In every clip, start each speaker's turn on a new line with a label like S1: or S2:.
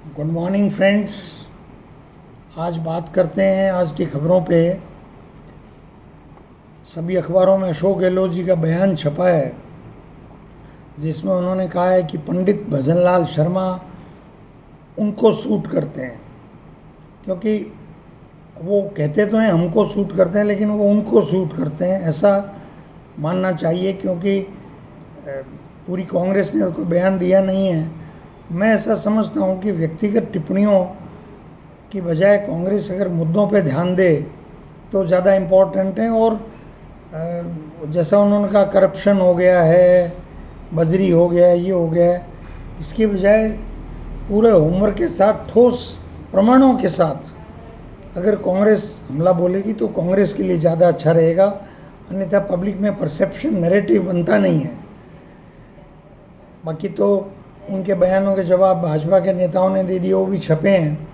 S1: Good morning friends. आज बात करते हैं आज की खबरों पे। सभी अखबारों में अशोक गहलोत जी का बयान छपा है जिसमें उन्होंने कहा है कि पंडित भजनलाल शर्मा उनको सूट करते हैं, क्योंकि वो कहते तो हैं हमको सूट करते हैं लेकिन वो उनको सूट करते हैं, ऐसा मानना चाहिए। क्योंकि पूरी कांग्रेस ने उसको बयान दिया नहीं है। मैं ऐसा समझता हूँ कि व्यक्तिगत टिप्पणियों की बजाय कांग्रेस अगर मुद्दों पे ध्यान दे तो ज़्यादा इम्पोर्टेंट है। और जैसा उन्होंने कहा करप्शन हो गया है, बजरी हो गया है, ये हो गया है, इसके बजाय पूरे होमवर्क के साथ ठोस प्रमाणों के साथ अगर कांग्रेस हमला बोलेगी तो कांग्रेस के लिए ज़्यादा अच्छा रहेगा। अन्यथा पब्लिक में परसेप्शन नैरेटिव बनता नहीं है। बाकी तो उनके बयानों के जवाब भाजपा के नेताओं ने दे दिए, वो भी छपे हैं।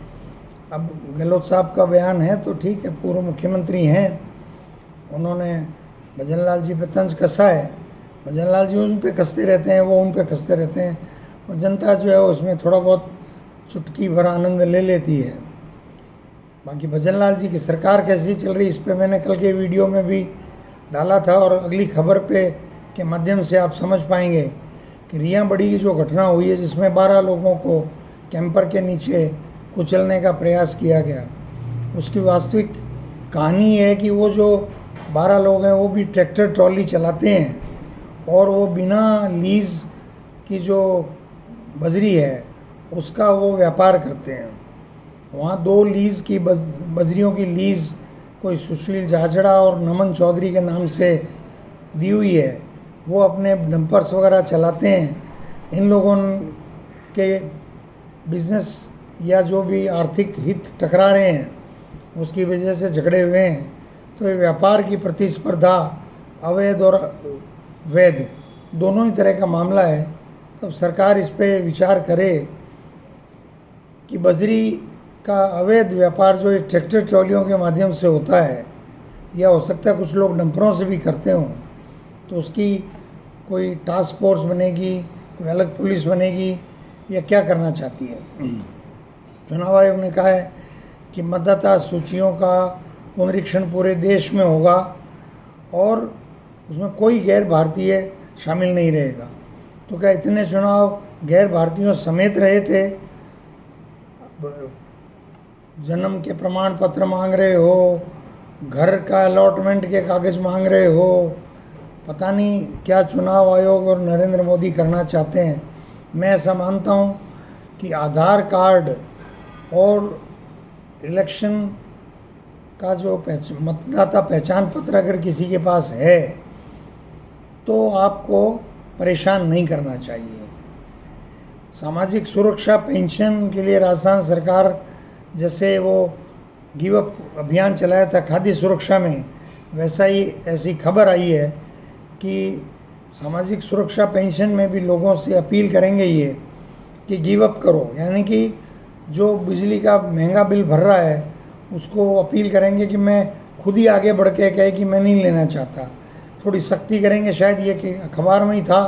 S1: अब गहलोत साहब का बयान है तो ठीक है, पूर्व मुख्यमंत्री हैं, उन्होंने भजनलाल जी पे तंज कसा है। भजनलाल जी उन पे कसते रहते हैं, वो उन पे कसते रहते हैं, और जनता जो है उसमें थोड़ा बहुत चुटकी भर आनंद ले लेती है। बाकी भजनलाल जी की सरकार कैसी चल रही, इस पर मैंने कल के वीडियो में भी डाला था, और अगली खबर पे के माध्यम से आप समझ पाएंगे कि रिया बड़ी की जो घटना हुई है जिसमें 12 लोगों को कैंपर के नीचे कुचलने का प्रयास किया गया, उसकी वास्तविक कहानी है कि वो जो 12 लोग हैं वो भी ट्रैक्टर ट्रॉली चलाते हैं, और वो बिना लीज़ की जो बजरी है उसका वो व्यापार करते हैं। वहाँ 2 लीज़ की बजरियों की लीज़ कोई सुशील जाजड़ा और नमन चौधरी के नाम से दी हुई है। वो अपने डंपर्स वगैरह चलाते हैं। इन लोगों के बिजनेस या जो भी आर्थिक हित टकरा रहे हैं उसकी वजह से झगड़े हुए हैं। तो ये व्यापार की प्रतिस्पर्धा, अवैध और वैध दोनों ही तरह का मामला है। तब सरकार इस पे विचार करे कि बजरी का अवैध व्यापार जो ट्रैक्टर ट्रॉलियों के माध्यम से होता है, या हो सकता है कुछ लोग डंपरों से भी करते हों, तो उसकी कोई टास्क फोर्स बनेगी, कोई अलग पुलिस बनेगी, या क्या करना चाहती है। चुनाव आयोग ने कहा है कि मतदाता सूचियों का पुनरीक्षण पूरे देश में होगा और उसमें कोई गैर भारतीय शामिल नहीं रहेगा। तो क्या इतने चुनाव गैर भारतीयों समेत रहे थे? जन्म के प्रमाण पत्र मांग रहे हो, घर का अलॉटमेंट के कागज़ मांग रहे हो, पता नहीं क्या चुनाव आयोग और नरेंद्र मोदी करना चाहते हैं। मैं ऐसा मानता हूँ कि आधार कार्ड और इलेक्शन का जो मतदाता पहचान पत्र अगर किसी के पास है तो आपको परेशान नहीं करना चाहिए। सामाजिक सुरक्षा पेंशन के लिए राजस्थान सरकार जैसे वो गिव अप अभियान चलाया था खाद्य सुरक्षा में, वैसा ही ऐसी खबर आई है कि सामाजिक सुरक्षा पेंशन में भी लोगों से अपील करेंगे ये कि गिव अप करो, यानी कि जो बिजली का महंगा बिल भर रहा है उसको अपील करेंगे कि मैं खुद ही आगे बढ़ के कहे कि मैं नहीं लेना चाहता। थोड़ी सख्ती करेंगे। शायद ये कि अखबार में ही था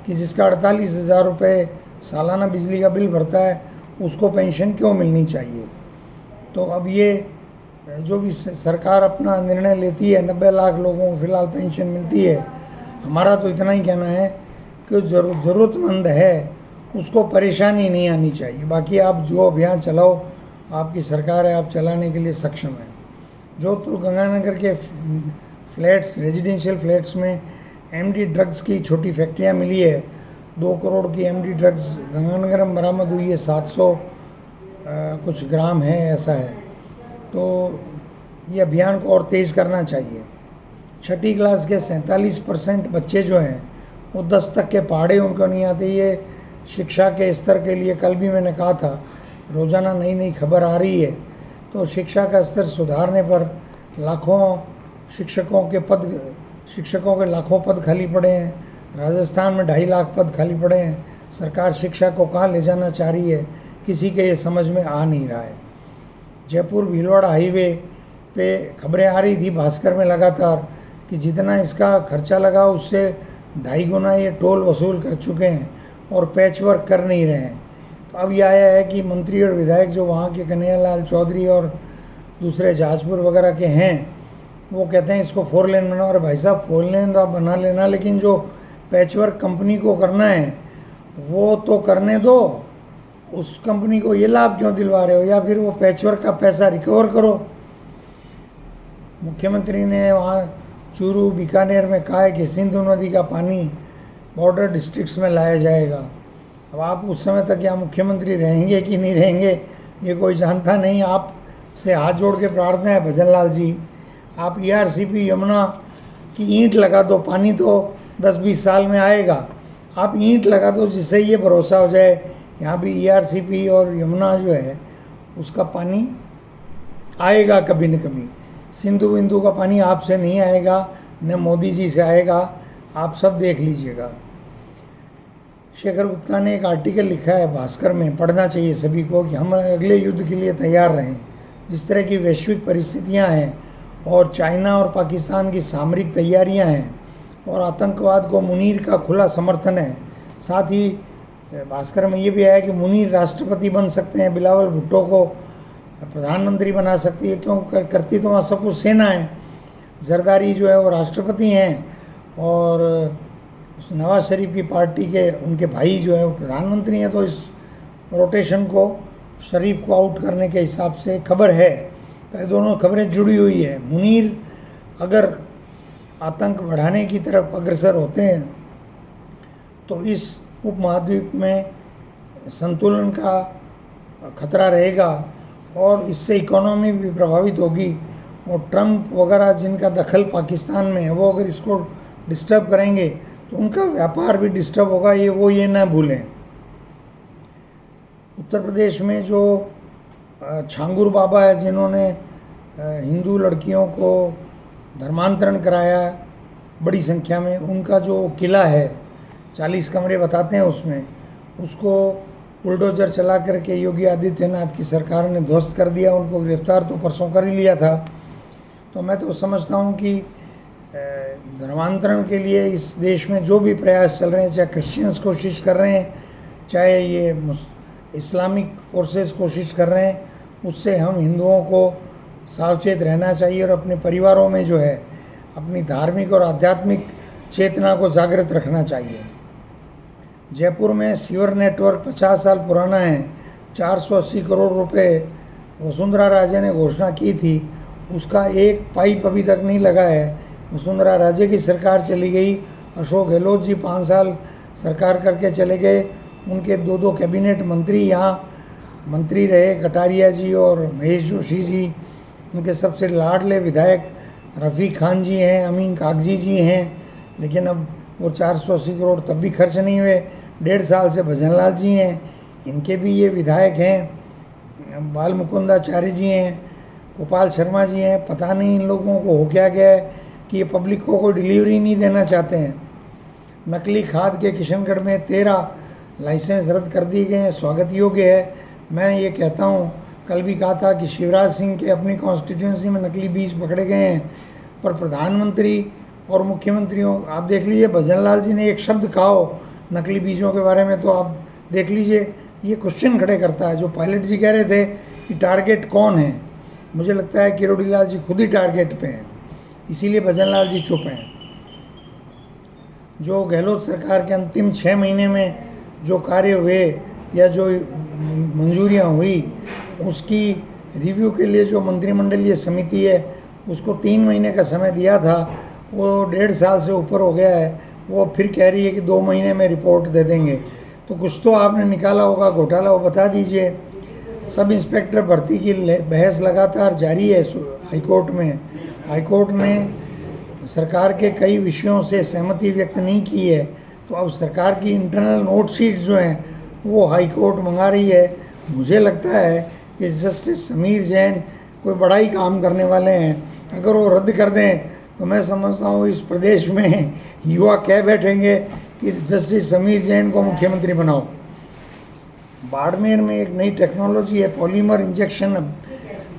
S1: कि जिसका 48,000 रुपये सालाना बिजली का बिल भरता है उसको पेंशन क्यों मिलनी चाहिए। तो अब ये जो भी सरकार अपना निर्णय लेती है, 90 लाख लोगों को फिलहाल पेंशन मिलती है। हमारा तो इतना ही कहना है कि ज़रूरतमंद है उसको परेशानी नहीं आनी चाहिए। बाकी आप जो अभियान चलाओ, आपकी सरकार है, आप चलाने के लिए सक्षम हैं। जोधपुर गंगानगर के फ्लैट्स, रेजिडेंशियल फ्लैट्स में एमडी ड्रग्स की छोटी फैक्ट्रियाँ मिली है। 2 करोड़ की एमडी ड्रग्स गंगानगर में बरामद हुई है। 700 कुछ ग्राम है, ऐसा है। तो ये अभियान को और तेज़ करना चाहिए। 6ठी क्लास के 47% बच्चे जो हैं वो 10 तक के पहाड़े उनको नहीं आते। ये शिक्षा के स्तर के लिए कल भी मैंने कहा था, रोज़ाना नई नई खबर आ रही है। तो शिक्षा का स्तर सुधारने पर लाखों शिक्षकों के लाखों पद खाली पड़े हैं। राजस्थान में 2.5 लाख पद खाली पड़े हैं। सरकार शिक्षा को कहाँ ले जाना चाह रही है किसी के ये समझ में आ नहीं रहा है। जयपुर भीलवाड़ा हाईवे पे खबरें आ रही थी भास्कर में लगातार कि जितना इसका खर्चा लगा उससे 2.5 गुना ये टोल वसूल कर चुके हैं और पैच वर्क कर नहीं रहे हैं। तो अब यह आया है कि मंत्री और विधायक जो वहाँ के कन्हैयालाल चौधरी और दूसरे जहाजपुर वगैरह के हैं, वो कहते हैं इसको 4 लेन बनाओ। और भाई साहब 4 लेन तो आप बना लेना, लेकिन जो पैचवर्क कंपनी को करना है वो तो करने दो। उस कंपनी को ये लाभ क्यों दिलवा रहे हो, या फिर वो पैचवर्क का पैसा रिकवर करो। मुख्यमंत्री ने वहाँ चूरू बीकानेर में कहा है कि सिंधु नदी का पानी बॉर्डर डिस्ट्रिक्ट्स में लाया जाएगा। अब आप उस समय तक यहाँ मुख्यमंत्री रहेंगे कि नहीं रहेंगे ये कोई जानता नहीं। आप से हाथ जोड़ के प्रार्थना है भजन लाल जी, आप ERCP यमुना की ईंट लगा दो, पानी तो 10-20 साल में आएगा। आप ईंट लगा दो जिससे ये भरोसा हो जाए यहाँ भी ERCP और यमुना जो है उसका पानी आएगा कभी न कभी। सिंधु बिंदु का पानी आपसे नहीं आएगा, न मोदी जी से आएगा, आप सब देख लीजिएगा। शेखर गुप्ता ने एक आर्टिकल लिखा है भास्कर में, पढ़ना चाहिए सभी को, कि हम अगले युद्ध के लिए तैयार रहें। जिस तरह की वैश्विक परिस्थितियां हैं और चाइना और पाकिस्तान की सामरिक तैयारियां हैं और आतंकवाद को मुनीर का खुला समर्थन है। साथ ही भास्कर में ये भी आया कि मुनीर राष्ट्रपति बन सकते हैं, बिलावल भुट्टो को प्रधानमंत्री बना सकती है, क्यों करती तो वहाँ सब कुछ सेना है। जरदारी जो है वो राष्ट्रपति हैं और नवाज शरीफ की पार्टी के उनके भाई जो है वो प्रधानमंत्री हैं। तो इस रोटेशन को शरीफ को आउट करने के हिसाब से खबर है, तो ये दोनों खबरें जुड़ी हुई है। मुनीर अगर आतंक बढ़ाने की तरफ अग्रसर होते हैं तो इस उपमहाद्वीप में संतुलन का खतरा रहेगा और इससे इकोनॉमी भी प्रभावित होगी। और ट्रंप वगैरह जिनका दखल पाकिस्तान में है वो अगर इसको डिस्टर्ब करेंगे तो उनका व्यापार भी डिस्टर्ब होगा, ये ना भूलें। उत्तर प्रदेश में जो छांगुर बाबा है जिन्होंने हिंदू लड़कियों को धर्मांतरण कराया बड़ी संख्या में, उनका जो किला है 40 कमरे बताते हैं उसमें, उसको बुलडोजर चला करके योगी आदित्यनाथ की सरकार ने ध्वस्त कर दिया। उनको गिरफ्तार तो परसों कर ही लिया था। तो मैं तो समझता हूँ कि धर्मांतरण के लिए इस देश में जो भी प्रयास चल रहे हैं, चाहे क्रिश्चियंस कोशिश कर रहे हैं, चाहे ये इस्लामिक फोर्सेस कोशिश कर रहे हैं, उससे हम हिंदुओं को सावचेत रहना चाहिए और अपने परिवारों में जो है अपनी धार्मिक और आध्यात्मिक चेतना को जागृत रखना चाहिए। जयपुर में सीवर नेटवर्क 50 साल पुराना है। 480 करोड़ रुपए वसुंधरा राजे ने घोषणा की थी, उसका एक पाइप अभी तक नहीं लगा है। वसुंधरा राजे की सरकार चली गई, अशोक गहलोत जी 5 साल सरकार करके चले गए, उनके 2 कैबिनेट मंत्री यहाँ मंत्री रहे, कटारिया जी और महेश जोशी जी। उनके सबसे लाडले विधायक रफ़ी खान जी हैं, अमीन कागजी जी हैं, लेकिन अब वो 480 करोड़ तब भी खर्च नहीं हुए। 1.5 साल से भजन लाल जी हैं, इनके भी ये विधायक हैं। बाल मुकुंदाचार्य जी हैं, गोपाल शर्मा जी हैं। पता नहीं इन लोगों को हो क्या गया है कि ये पब्लिक को कोई डिलीवरी नहीं देना चाहते हैं। नकली खाद के किशनगढ़ में 13 लाइसेंस रद्द कर दिए गए हैं, स्वागत योग्य है। मैं ये कहता हूँ, कल भी कहा था कि शिवराज सिंह के अपनी कॉन्स्टिट्यूंसी में नकली बीज पकड़े गए हैं, पर प्रधानमंत्री और मुख्यमंत्रियों, आप देख लीजिए भजन लाल जी ने एक शब्द कहा हो नकली बीजों के बारे में तो आप देख लीजिए, ये क्वेश्चन खड़े करता है। जो पायलट जी कह रहे थे कि टारगेट कौन है, मुझे लगता है किरोड़ी लाल जी खुद ही टारगेट पे हैं, इसीलिए भजन लाल जी चुप हैं। जो गहलोत सरकार के अंतिम 6 महीने में जो कार्य हुए या जो मंजूरियां हुई, उसकी रिव्यू के लिए जो मंत्रिमंडलीय समिति है उसको 3 महीने का समय दिया था, वो 1.5 साल से ऊपर हो गया है। वो फिर कह रही है कि 2 महीने में रिपोर्ट दे देंगे। तो कुछ तो आपने निकाला होगा घोटाला, वो बता दीजिए। सब इंस्पेक्टर भर्ती की बहस लगातार जारी है हाईकोर्ट में। हाईकोर्ट ने सरकार के कई विषयों से सहमति व्यक्त नहीं की है, तो अब सरकार की इंटरनल नोट शीट्स जो हैं वो हाईकोर्ट मंगा रही है। मुझे लगता है कि जस्टिस समीर जैन कोई बड़ा ही काम करने वाले हैं। अगर वो रद्द कर दें तो मैं समझता हूँ इस प्रदेश में युवा कह बैठेंगे कि जस्टिस समीर जैन को मुख्यमंत्री बनाओ। बाड़मेर में एक नई टेक्नोलॉजी है, पॉलीमर इंजेक्शन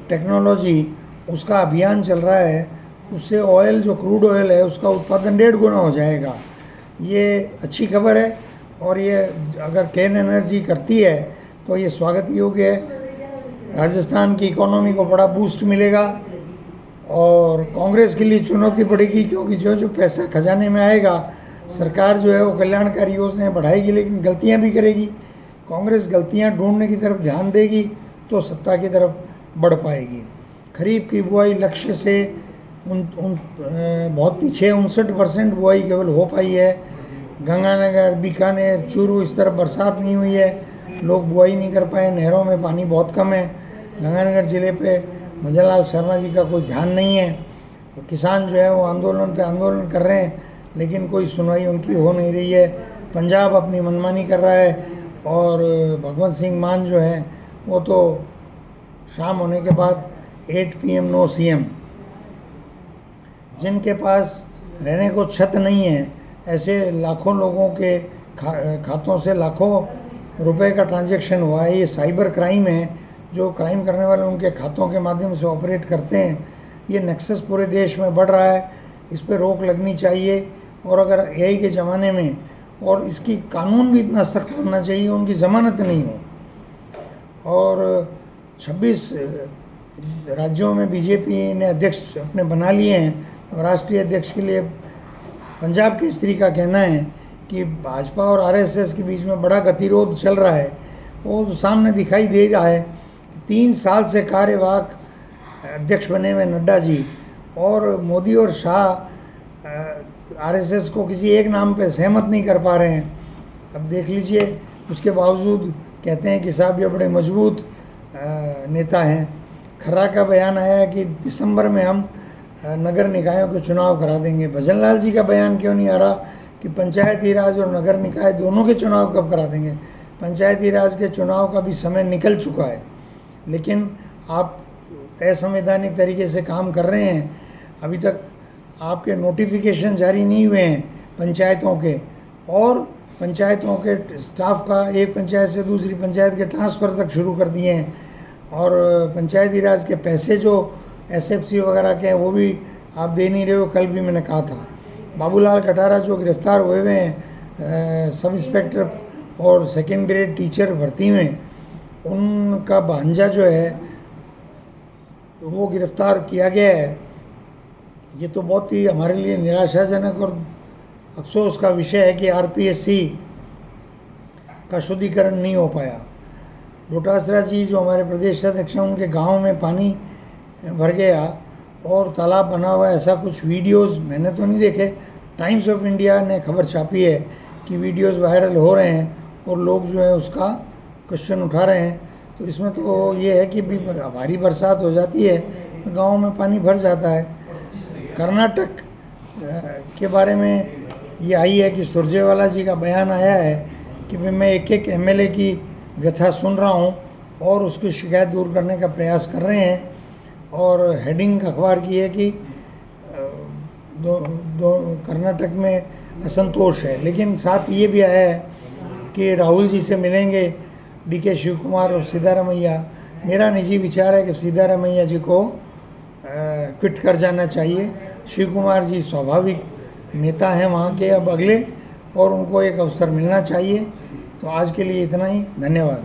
S1: टेक्नोलॉजी, उसका अभियान चल रहा है। उससे ऑयल, जो क्रूड ऑयल है, उसका उत्पादन 1.5 गुना हो जाएगा। ये अच्छी खबर है और ये अगर केन एनर्जी करती है तो ये स्वागत योग्य है। राजस्थान की इकोनॉमी को बड़ा बूस्ट मिलेगा और कांग्रेस के लिए चुनौती पड़ेगी, क्योंकि जो जो पैसा खजाने में आएगा सरकार जो है वो कल्याणकारी योजनाएं बढ़ाएगी, लेकिन गलतियां भी करेगी। कांग्रेस गलतियां ढूंढने की तरफ ध्यान देगी तो सत्ता की तरफ बढ़ पाएगी। खरीफ की बुआई लक्ष्य से बहुत पीछे 59% बुआई केवल हो पाई है। गंगानगर, बीकानेर, चूरू इस तरफ बरसात नहीं हुई है, लोग बुआई नहीं कर पाए। नहरों में पानी बहुत कम है। गंगानगर ज़िले पे भजन लाल शर्मा जी का कोई ध्यान नहीं है। किसान जो है वो आंदोलन पे आंदोलन कर रहे हैं, लेकिन कोई सुनवाई उनकी हो नहीं रही है। पंजाब अपनी मनमानी कर रहा है और भगवंत सिंह मान जो है वो तो शाम होने के बाद 8 PM नो CM। जिनके पास रहने को छत नहीं है, ऐसे लाखों लोगों के खातों से लाखों रुपए का ट्रांजैक्शन हुआ है। ये साइबर क्राइम है, जो क्राइम करने वाले उनके खातों के माध्यम से ऑपरेट करते हैं। ये नेक्सस पूरे देश में बढ़ रहा है, इस पर रोक लगनी चाहिए। और अगर AI के ज़माने में, और इसकी कानून भी इतना सख्त बनना चाहिए उनकी ज़मानत नहीं हो। और 26 राज्यों में BJP ने अध्यक्ष अपने बना लिए हैं, तो राष्ट्रीय अध्यक्ष के लिए पंजाब केसरी का कहना है कि भाजपा और RSS के बीच में बड़ा गतिरोध चल रहा है। वो तो सामने दिखाई दे रहा है कि 3 साल से कार्यवाहक अध्यक्ष बने हुए नड्डा जी और मोदी और शाह RSS को किसी एक नाम पे सहमत नहीं कर पा रहे हैं। अब देख लीजिए, उसके बावजूद कहते हैं कि साहब ये बड़े मजबूत नेता हैं। खर्रा का बयान आया है कि दिसंबर में हम नगर निकायों के चुनाव करा देंगे। भजन लाल जी का बयान क्यों नहीं आ रहा कि पंचायती राज और नगर निकाय दोनों के चुनाव कब करा देंगे? पंचायती राज के चुनाव का भी समय निकल चुका है, लेकिन आप असंवैधानिक तरीके से काम कर रहे हैं। अभी तक आपके नोटिफिकेशन जारी नहीं हुए हैं पंचायतों के, और पंचायतों के स्टाफ का एक पंचायत से दूसरी पंचायत के ट्रांसफ़र तक शुरू कर दिए हैं। और पंचायती राज के पैसे जो SFC वगैरह के हैं वो भी आप दे नहीं रहे हो। कल भी मैंने कहा था। बाबूलाल कटारा जो गिरफ्तार हुए हुए हैं, सब इंस्पेक्टर और सेकेंड ग्रेड टीचर भर्ती में, उनका भांजा जो है वो गिरफ्तार किया गया है। ये तो बहुत ही हमारे लिए निराशाजनक और अफसोस का विषय है कि RPSC का शुद्धिकरण नहीं हो पाया। डोटासरा जी जो हमारे प्रदेश अध्यक्ष हैं, उनके गांव में पानी भर गया और तालाब बना हुआ है, ऐसा कुछ वीडियोस मैंने तो नहीं देखे। टाइम्स ऑफ इंडिया ने खबर छापी है कि वीडियोस वायरल हो रहे हैं और लोग जो है उसका क्वेश्चन उठा रहे हैं। तो इसमें तो ये है कि भी भारी बरसात हो जाती है तो गाँव में पानी भर जाता है। कर्नाटक के बारे में ये आई है कि सुरजेवाला जी का बयान आया है कि भाई मैं एक एक MLA की व्यथा सुन रहा हूँ और उसकी शिकायत दूर करने का प्रयास कर रहे हैं। और हेडिंग अखबार की है कि कर्नाटक में असंतोष है, लेकिन साथ ये भी आया है कि राहुल जी से मिलेंगे DK शिव कुमार और सिद्धारमैया। मेरा निजी विचार है कि सिद्धारमैया जी को क्विट कर जाना चाहिए। शिव कुमार जी स्वाभाविक नेता हैं वहाँ के अब अगले, और उनको एक अवसर मिलना चाहिए। तो आज के लिए इतना ही, धन्यवाद।